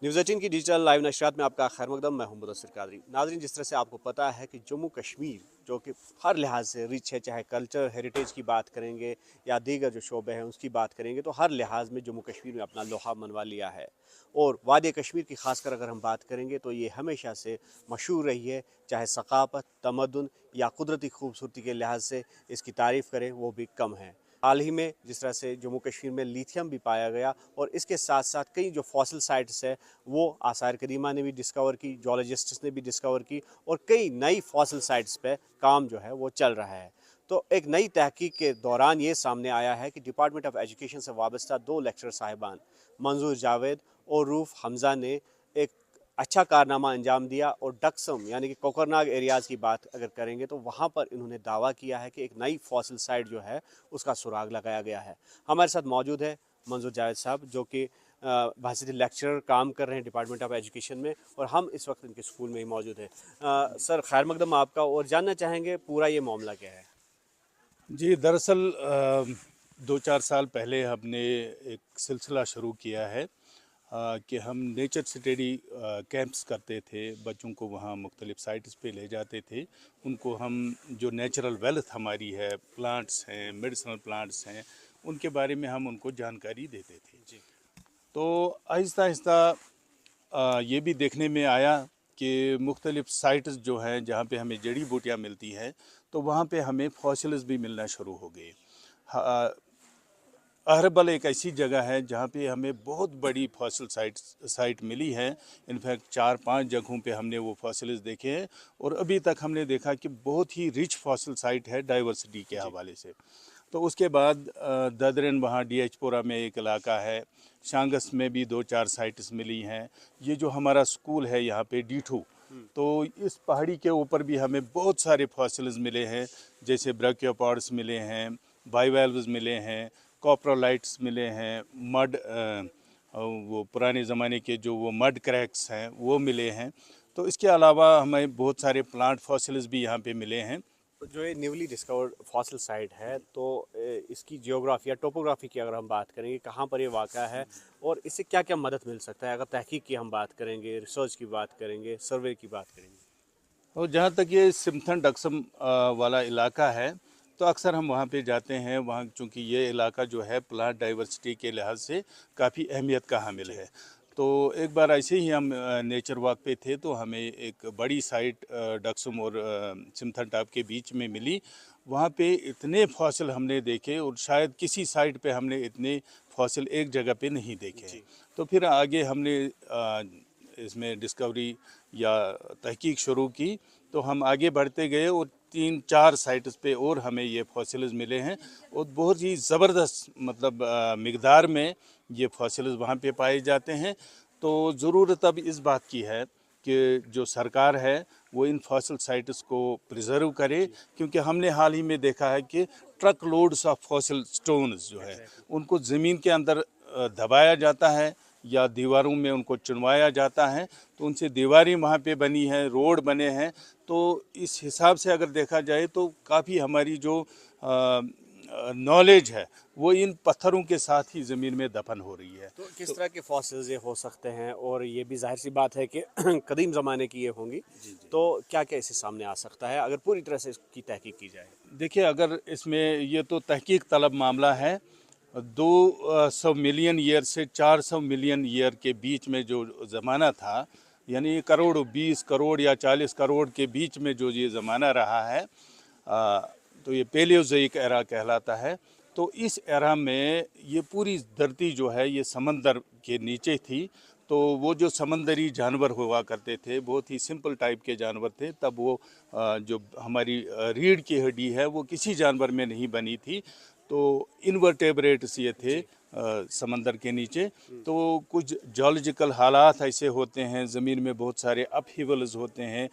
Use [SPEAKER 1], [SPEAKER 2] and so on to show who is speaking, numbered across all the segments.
[SPEAKER 1] News 18 की digital live नशरियात में आपका खैर मकदम। मैं हूं मुदस्सिर कादरी। नाज़रीन, जिस तरह से आपको पता है कि जम्मू कश्मीर जो कि हर लिहाज से रिच है, चाहे कल्चर हेरिटेज की बात करेंगे या दीगर जो शोबे हैं उसकी बात करेंगे, तो हर लिहाज में जम्मू कश्मीर में अपना लोहा मनवा लिया है। और वादी कश्मीर की खासकर अगर हम बात करेंगे तो ये हमेशा से मशहूर रही है, चाहे सकाफत, तमद्दुन या कुदरती खूबसूरती के लिहाज से इसकी तारीफ़ करें वो भी कम है। हाल ही में जिस तरह से जम्मू कश्मीर में लिथियम भी पाया गया और इसके साथ साथ कई जो फॉसिल साइट्स है वो आसार कदीमा ने भी डिस्कवर की, जोलॉजिस्ट्स ने भी डिस्कवर की और कई नई फॉसिल साइट्स पे काम जो है वो चल रहा है। तो एक नई तहकीक के दौरान ये सामने आया है कि डिपार्टमेंट ऑफ एजुकेशन से वाबस्ता दो लेक्चरर साहिबान मंजूर जावेद और रूफ हमज़ा ने एक अच्छा कारनामा अंजाम दिया और डक्सम यानी कि कोकरनाग एरियाज़ की बात अगर करेंगे तो वहाँ पर इन्होंने दावा किया है कि एक नई फॉसिल साइट जो है उसका सुराग लगाया गया है। हमारे साथ मौजूद है मंजूर जावेद साहब, जो कि वर्सिटी लेक्चरर काम कर रहे हैं डिपार्टमेंट ऑफ एजुकेशन में, और हम इस वक्त इनके स्कूल में ही मौजूद हैं। सर, खैर मकदम आपका, और जानना चाहेंगे पूरा ये मामला क्या है।
[SPEAKER 2] जी, दरअसल 2-4 साल पहले हमने एक सिलसिला शुरू किया है कि हम नेचर स्टडी कैंप्स करते थे। बच्चों को वहाँ मुख्तलिफ साइट्स पे ले जाते थे। उनको हम जो नेचुरल वेल्थ हमारी है, प्लांट्स हैं, मेडिसिनल प्लांट्स हैं, उनके बारे में हम उनको जानकारी देते थे।
[SPEAKER 1] जी
[SPEAKER 2] तो आहिस्ता आहिस्ता ये भी देखने में आया कि मुख्तलिफ साइट्स जो हैं जहाँ पे हमें जड़ी बूटियाँ मिलती हैं, तो वहाँ पे हमें फॉसिल्स भी मिलना शुरू हो गए। अहरबल एक ऐसी जगह है जहाँ पे हमें बहुत बड़ी फॉसिल साइट मिली है। इनफैक्ट 4-5 जगहों पे हमने वो फॉसिल्स देखे हैं और अभी तक हमने देखा कि बहुत ही रिच फॉसिल साइट है डाइवर्सिटी के
[SPEAKER 1] जी
[SPEAKER 2] हवाले से। तो उसके बाद ददरन वहाँ डीएचपुरा में एक इलाका है, शांगस में भी 2-4 साइट्स मिली हैं। ये जो हमारा स्कूल है यहाँ पे डीठू, तो इस पहाड़ी के ऊपर भी हमें बहुत सारे फॉसिल्स मिले हैं, जैसे ब्रैकियोपॉड्स मिले हैं, बाइवैल्व्स मिले हैं, कॉप्रोलाइट्स मिले हैं, वो पुराने ज़माने के जो वो मड क्रैक्स हैं वो मिले हैं। तो इसके अलावा हमें बहुत सारे प्लांट फॉसिल्स भी यहाँ पे मिले हैं।
[SPEAKER 1] तो जो ये न्यूली डिस्कवर्ड फॉसिल साइट है, तो इसकी जियोग्राफी या टोपोग्राफी की अगर हम बात करेंगे, कहाँ पर ये वाक़ा है और इससे क्या क्या मदद मिल सकता है, अगर तहकीक की हम बात करेंगे, रिसर्च की बात करेंगे, सर्वे की बात करेंगे।
[SPEAKER 2] और जहाँ तक ये सिमथन डक्सम वाला इलाका है, तो अक्सर हम वहाँ पे जाते हैं। वहाँ चूँकि ये इलाका जो है प्लांट डाइवर्सिटी के लिहाज से काफ़ी अहमियत का हामिल है। तो एक बार ऐसे ही हम नेचर वॉक पे थे, तो हमें एक बड़ी साइट डक्सम और सिमथन टॉप के बीच में मिली। वहाँ पे इतने फॉसिल हमने देखे और शायद किसी साइट पे हमने इतने फॉसिल एक जगह पे नहीं देखे हैं।
[SPEAKER 1] जी
[SPEAKER 2] तो फिर आगे हमने इसमें डिस्कवरी या तहकीक शुरू की, तो हम आगे बढ़ते गए और 3-4 साइट्स पे और हमें ये फॉसिल्स मिले हैं और बहुत ही ज़बरदस्त मतलब मिक़दार में ये फॉसिल्स वहाँ पे पाए जाते हैं। तो ज़रूरत अब इस बात की है कि जो सरकार है वो इन फॉसिल साइट्स को प्रिजर्व करे, क्योंकि हमने हाल ही में देखा है कि truck loads of fossil stones जो है उनको ज़मीन के अंदर दबाया जाता है या दीवारों में उनको चुनवाया जाता है। तो उनसे दीवारें वहाँ पे बनी हैं, रोड बने हैं। तो इस हिसाब से अगर देखा जाए तो काफ़ी हमारी जो नॉलेज है वो इन पत्थरों के साथ ही ज़मीन में दफन हो रही है।
[SPEAKER 1] तो किस तरह के फॉसिल्स ये हो सकते हैं, और ये भी जाहिर सी बात है कि कदीम ज़माने की ये होंगी। तो क्या क्या इससे सामने आ सकता है अगर पूरी तरह से इसकी तहकीक की जाए।
[SPEAKER 2] देखिए, अगर इसमें ये तो तहकीक तलब मामला है। 200 मिलियन ईयर से 400 मिलियन ईयर के बीच में जो ज़माना था, यानी करोड़ 20 करोड़ या 40 करोड़ के बीच में जो ये ज़माना रहा है, तो ये पेलियोज़ोइक एरा कहलाता है। तो इस एरा में ये पूरी धरती जो है ये समंदर के नीचे थी। तो वो जो समंदरी जानवर हुआ करते थे, बहुत ही सिंपल टाइप के जानवर थे। तब वो जो हमारी रीढ़ की हड्डी है वो किसी जानवर में नहीं बनी थी। तो इनवर्टेब्रेट्स ये थे समंदर के नीचे। तो कुछ जोलॉजिकल हालात ऐसे होते हैं, ज़मीन में बहुत सारे अपहीवल्स होते हैं,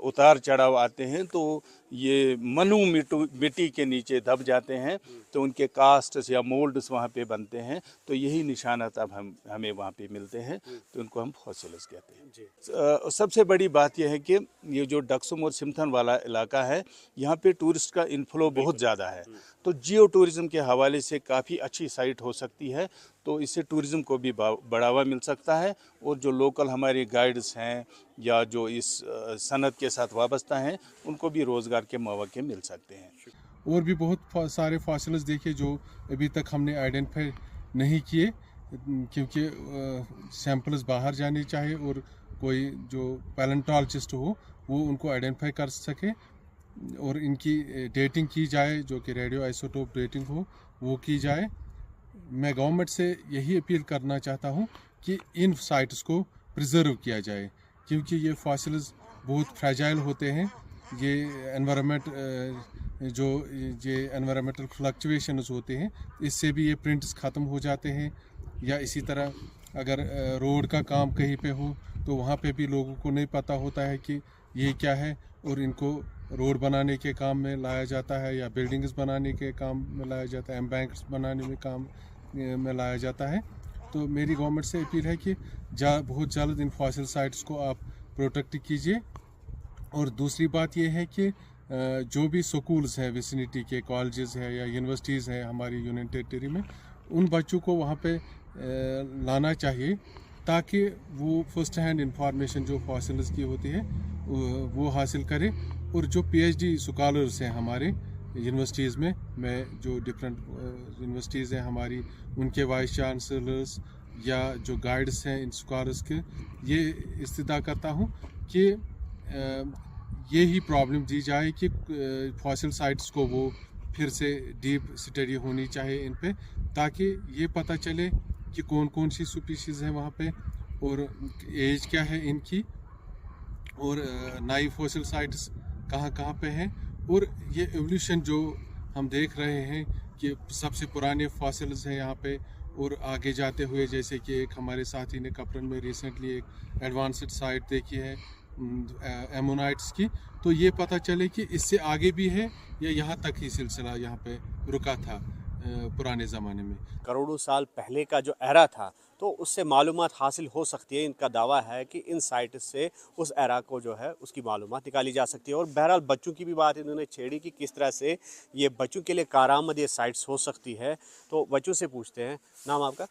[SPEAKER 2] उतार चढ़ाव आते हैं, तो ये मनु मिट्टी के नीचे दब जाते हैं। तो उनके कास्ट्स या मोल्ड्स वहाँ पे बनते हैं। तो यही निशानात अब हमें वहाँ पे मिलते हैं, तो उनको हम फॉसिल्स कहते हैं।
[SPEAKER 1] जी
[SPEAKER 2] सबसे बड़ी बात यह है कि ये जो डक्सम और सिमथन वाला इलाका है, यहाँ पे टूरिस्ट का इनफ्लो बहुत ज़्यादा है। تو جیو ٹورزم کے حوالے سے کافی اچھی سائٹ ہو سکتی ہے. تو اس سے ٹورزم کو بھی بڑھاوا مل سکتا ہے اور جو لوکل ہمارے گائیڈز ہیں یا جو اس صنعت کے ساتھ وابستہ ہیں ان کو بھی روزگار کے مواقع مل سکتے ہیں.
[SPEAKER 3] اور بھی بہت سارے فاسلز دیکھے جو ابھی تک ہم نے آئیڈینٹیفائی نہیں کیے، کیونکہ سیمپلز باہر جانے چاہیے اور کوئی جو پیلنٹالوجسٹ ہو وہ ان کو آئیڈینٹیفائی کر سکے اور ان کی ڈیٹنگ کی جائے، جو کہ ریڈیو آئسوٹوپ ڈیٹنگ ہو وہ کی جائے. میں گورنمنٹ سے یہی اپیل کرنا چاہتا ہوں کہ ان سائٹس کو پریزرو کیا جائے، کیونکہ یہ فاسلز بہت فریجائل ہوتے ہیں. یہ انوائرمنٹ جو یہ انوائرمنٹل فلکچویشنز ہوتے ہیں اس سے بھی یہ پرنٹس ختم ہو جاتے ہیں. یا اسی طرح اگر روڈ کا کام کہیں پہ ہو تو وہاں پہ بھی لوگوں کو نہیں پتہ ہوتا ہے کہ یہ کیا ہے، اور ان کو روڈ بنانے کے کام میں لایا جاتا ہے یا بلڈنگز بنانے کے کام میں لایا جاتا ہے، ایمبینکس بنانے میں کام میں لایا جاتا ہے. تو میری گورنمنٹ سے اپیل ہے کہ بہت جلد ان فاسل سائٹس کو آپ پروٹیکٹ کیجیے. اور دوسری بات یہ ہے کہ جو بھی سکولز ہیں ویسینٹی کے، کالجز ہیں یا یونیورسٹیز ہیں ہماری یونین ٹیریٹری میں، ان بچوں کو وہاں پہ لانا چاہیے تاکہ وہ فرسٹ ہینڈ انفارمیشن جو فاسلز کی ہوتی ہے وہ حاصل کرے. اور جو پی ایچ ڈی اسکالرس ہیں ہمارے یونیورسٹیز میں جو ڈفرینٹ یونیورسٹیز ہیں ہماری، ان کے وائس چانسلرس یا جو گائیڈس ہیں ان اسکالرس کے، یہ استدعا کرتا ہوں کہ یہی پرابلم دی جائے کہ فاسل سائٹس کو وہ پھر سے ڈیپ اسٹڈی ہونی چاہیے ان پہ، تاکہ یہ پتہ چلے کہ کون کون سی سپیشیز ہیں وہاں پہ اور ایج کیا ہے ان کی، اور نئی فاسل سائٹس کہاں کہاں پہ ہیں. اور یہ ایولیوشن جو ہم دیکھ رہے ہیں کہ سب سے پرانے فاسلز ہیں یہاں پہ، اور آگے جاتے ہوئے جیسے کہ ایک ہمارے ساتھی نے کپرن میں ریسنٹلی ایک ایڈوانسڈ سائٹ دیکھی ہے ایمونائٹس کی، تو یہ پتہ چلے کہ اس سے آگے بھی ہے یا یہاں تک ہی سلسلہ یہاں پہ رکا تھا پرانے زمانے میں.
[SPEAKER 1] کروڑوں سال پہلے کا جو ایرا تھا تو اس سے معلومات حاصل ہو سکتی ہے. ان کا دعویٰ ہے کہ ان سائٹ سے اس ایرا کو جو ہے اس کی معلومات نکالی جا سکتی ہے. اور بہرحال بچوں کی بھی بات انہوں نے چھیڑی کہ کس طرح سے یہ بچوں کے لیے کارآمد یہ سائٹس ہو سکتی ہے. تو بچوں سے پوچھتے ہیں، نام آپ کا؟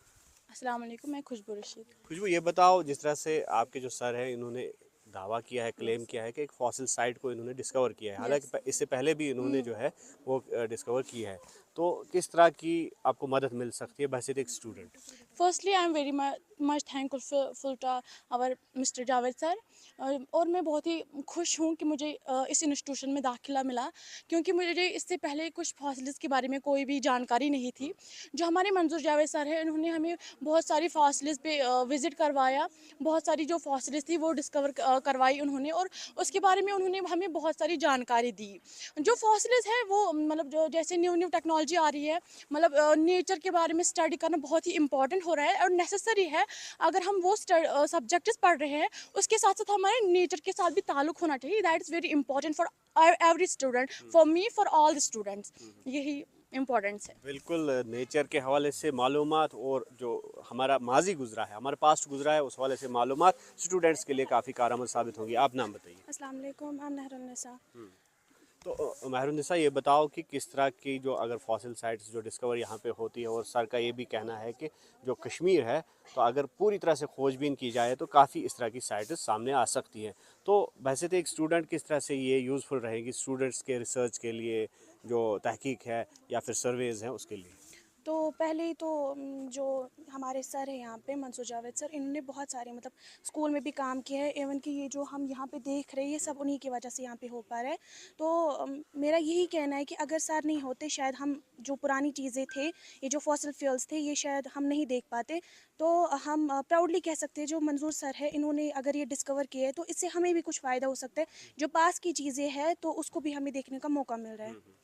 [SPEAKER 4] السلام علیکم، میں خوشبو رشید.
[SPEAKER 1] خوشبو، یہ بتاؤ جس طرح سے آپ کے جو سر ہیں انہوں نے دعویٰ کیا ہے، کلیم کیا ہے کہ ایک فاسل سائٹ کو انہوں نے ڈسکور کیا ہے، حالانکہ اس سے پہلے بھی انہوں نے جو ہے وہ ڈسکور کی ہے، تو کس طرح کی آپ کو مدد مل سکتی ہے بحیثیت ایک student?
[SPEAKER 4] Firstly I am very much thankful to our Mr Javed sir, اور میں بہت ہی خوش ہوں کہ مجھے اس انسٹیٹیوشن میں داخلہ ملا، کیونکہ مجھے اس سے پہلے کچھ فاسلز کے بارے میں کوئی بھی جانکاری نہیں تھی. جو ہمارے منظور جاوید سر ہیں انہوں نے ہمیں بہت ساری فاسلز پہ وزٹ کروایا، بہت ساری جو فاسلز تھی وہ ڈسکور کروائی انہوں نے، اور اس کے بارے میں انہوں نے ہمیں بہت ساری جانکاری دی. جو فاسلز ہیں وہ مطلب جو جیسے نیو ٹیکنالوجی آ رہی ہے، مطلب نیچر کے بارے میں اسٹڈی کرنا بہت ہی امپورٹنٹ ہو رہا ہے اور نیسسری ہے. اگر ہم وہ سبجیکٹس پڑھ رہے ہیں اس کے ساتھ ساتھ ہمارے نیچر کے ساتھ بھی تعلق ہونا چاہیے. That is very important for every student, for me, for all the students. یہی امپورٹنس ہے.
[SPEAKER 1] بالکل، نیچر کے حوالے سے معلومات اور جو ہمارا ماضی گزرا ہے، ہمارا پاسٹ گزرا ہے، اس حوالے سے معلومات اسٹوڈنٹس کے لیے کافی کارآمد ثابت ہوں گی. آپ نام بتائیے.
[SPEAKER 4] السلام علیکم، I'm نہر النساء.
[SPEAKER 1] تو مہر النساء، یہ بتاؤ کہ کس طرح کی جو اگر فاسل سائٹس جو ڈسکور یہاں پہ ہوتی ہے، اور سر کا یہ بھی کہنا ہے کہ جو کشمیر ہے تو اگر پوری طرح سے کھوج بین کی جائے تو کافی اس طرح کی سائٹس سامنے آ سکتی ہیں، تو بحیثیت ایک اسٹوڈنٹ کس طرح سے یہ یوزفل رہے گی اسٹوڈنٹس کے ریسرچ کے لیے، جو تحقیق ہے یا پھر سرویز ہیں اس کے لیے؟
[SPEAKER 4] تو پہلے تو جو ہمارے سر ہیں یہاں پہ منصور جاوید سر، انہوں نے بہت سارے مطلب اسکول میں بھی کام کیا ہے. ایون کہ یہ جو ہم یہاں پہ دیکھ رہے ہیں یہ سب انہی کی وجہ سے یہاں پہ ہو پا رہا ہے. تو میرا یہی کہنا ہے کہ اگر سر نہیں ہوتے شاید ہم جو پرانی چیزیں تھے، یہ جو فاسل فیولز تھے، یہ شاید ہم نہیں دیکھ پاتے. تو ہم پراؤڈلی کہہ سکتے ہیں جو منظور سر ہے انہوں نے اگر یہ ڈسکور کیا ہے تو اس سے ہمیں بھی کچھ فائدہ ہو سکتا ہے. جو پاس کی چیزیں ہیں تو اس کو بھی ہمیں دیکھنے کا موقع مل رہا ہے.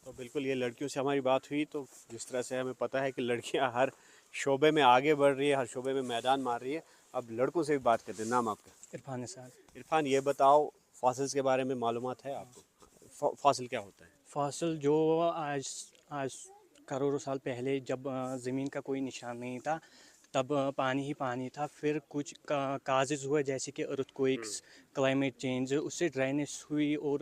[SPEAKER 1] تو بالکل، یہ لڑکیوں سے ہماری بات ہوئی تو جس طرح سے ہمیں پتہ ہے کہ لڑکیاں ہر شعبے میں آگے بڑھ رہی ہے، ہر شعبے میں میدان مار رہی ہے. اب لڑکوں سے بھی بات کرتے ہیں. نام آپ کا؟
[SPEAKER 5] عرفان نثار.
[SPEAKER 1] عرفان، یہ بتاؤ فاسلز کے بارے میں معلومات ہے آپ کو؟ فاسل کیا ہوتا ہے؟
[SPEAKER 5] فاسل جو آج کروڑوں سال پہلے جب زمین کا کوئی نشان نہیں تھا تب پانی ہی پانی تھا، پھر کچھ کازز ہوئے جیسے کہ ارتھ کوئکس، کلائمیٹ چینج، اس سے ڈرینیس ہوئی، اور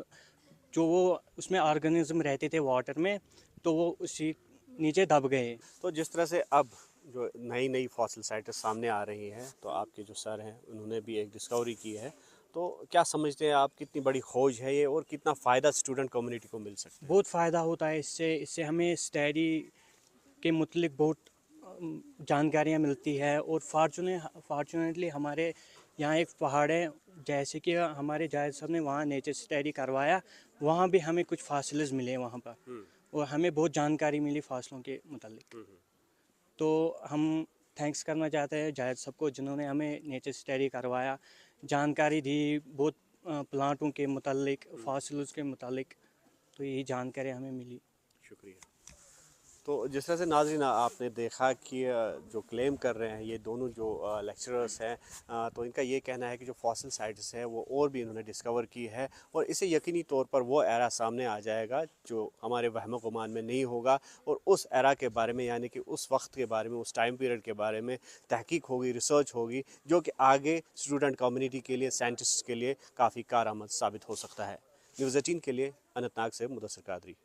[SPEAKER 5] جو وہ اس میں آرگنزم رہتے تھے واٹر میں तो वो उसी नीचे दब गए।
[SPEAKER 1] तो जिस तरह से अब जो नई नई फॉसिल साइट्स सामने आ रही हैं, तो आपके जो सर हैं उन्होंने भी एक डिस्कवरी की है, तो क्या समझते हैं आप कितनी बड़ी खोज है ये और कितना फ़ायदा स्टूडेंट कम्युनिटी को मिल सकता है?
[SPEAKER 5] बहुत फ़ायदा होता है इससे इससे हमें स्टडी के मुतलिक बहुत जानकारियाँ मिलती है। और फॉर्चुनेटली हमारे यहाँ एक पहाड़ है, जैसे कि हमारे जायद साहब ने वहाँ नेचर स्टडी करवाया, वहाँ भी हमें कुछ फासिल्स मिले वहाँ पर, और हमें बहुत जानकारी मिली फासलों के मुतालिक। तो हम थैंक्स करना चाहते हैं जायद साहब को, जिन्होंने हमें नेचर स्टडी करवाया, जानकारी दी बहुत प्लांटों के मुतालिक, फासिल्स के मुतालिक। तो यही जानकारी हमें मिली।
[SPEAKER 1] शुक्रिया। तो जिस तरह से नाज़रीन आपने देखा कि जो क्लेम कर रहे हैं ये दोनों जो लेक्चरर्स हैं, तो इनका ये कहना है कि जो फॉसिल साइट्स हैं वो और भी इन्होंने डिस्कवर की है, और इससे यकीनी तौर पर वो एरा सामने आ जाएगा जो हमारे वहम गुमान में नहीं होगा, और उस एरा के बारे में यानी कि उस वक्त के बारे में, उस टाइम पीरियड के बारे में तहकीक होगी, रिसर्च होगी, जो कि आगे स्टूडेंट कम्युनिटी के लिए, साइंटिस्ट के लिए काफ़ी कारआमद साबित हो सकता है। न्यूज़ 18 के लिए अनंतनाग से मुदस्सिर कादरी।